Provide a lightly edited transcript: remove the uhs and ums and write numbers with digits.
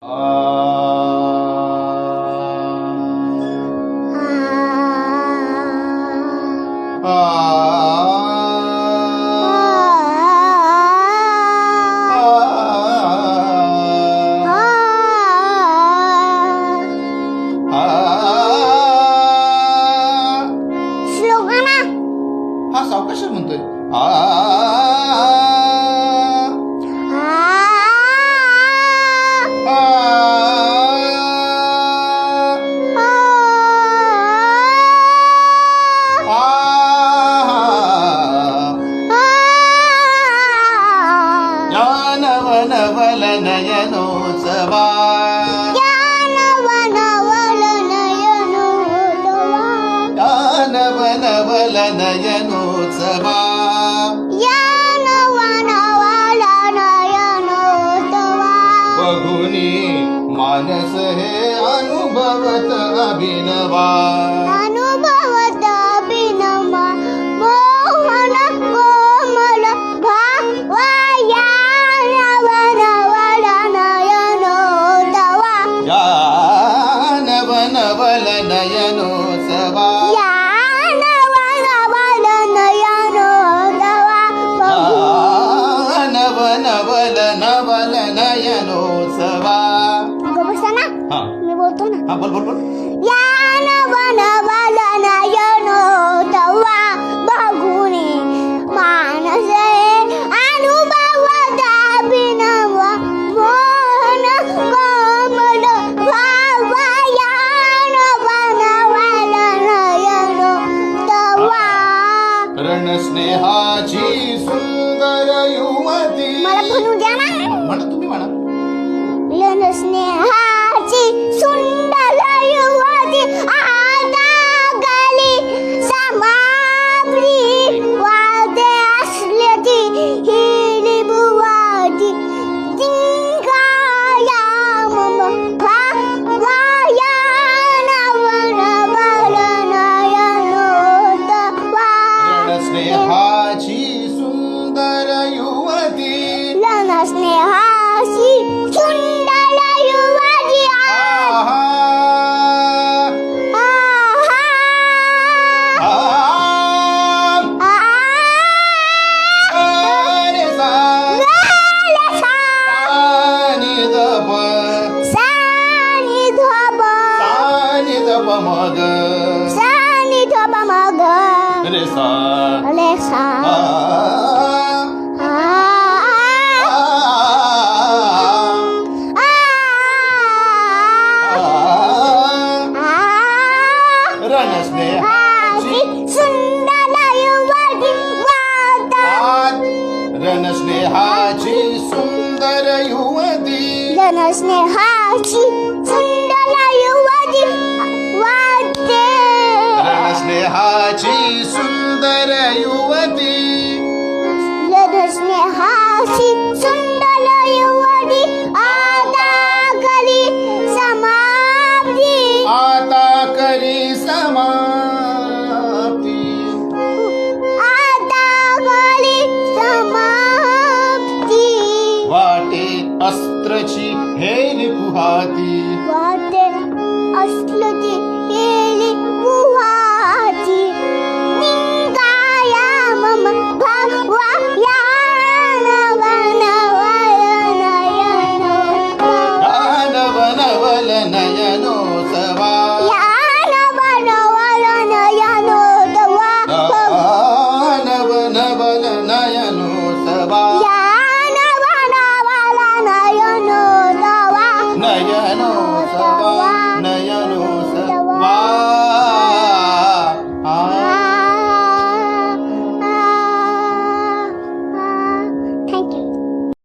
हा सावकाश म्हणतोय नवल नयनोत्सवा नवल नयनोत्सवा बघुनी मानस हे अनुभवत अभिनवा मोहन कोमल भावया नवल नयनोत्सवा नवल नयनोत्सवा नवल नयनोत्सवा मी बोलतो ना बोल बोल बोल नवल नयनोत्सवा बघुनी मानस अनुभवत अभिनव मोहन कोमल भावया नवल नयनोत्सवा रणस्नेहाची सुंदर युवती मला म्हणू द्या ना म्हणा तुम्ही म्हणा रणस्नेहाची सुंदर युवती आता गली समाप्ती वादे असले ती हिरी बुवाची जिंकाया मम भावया नवल नयनोत्सवा रणस्नेहाची सुंदर युवती रणस्नेहाची सुंदर युवती मग रे सा रणस्नेहाची सुंदर युवती रणस्नेहाची सुंदर युवती रणस्नेहाची सुंदर युवती वाटते रणस्नेहाची सुंदर युवती रणस्नेहाची सुंदर युवती आता करी समाप्ती आता करी समाप्ती आता करी समाप्ती वाटे अस्त्रची हेर पुहाती वाटे असलं की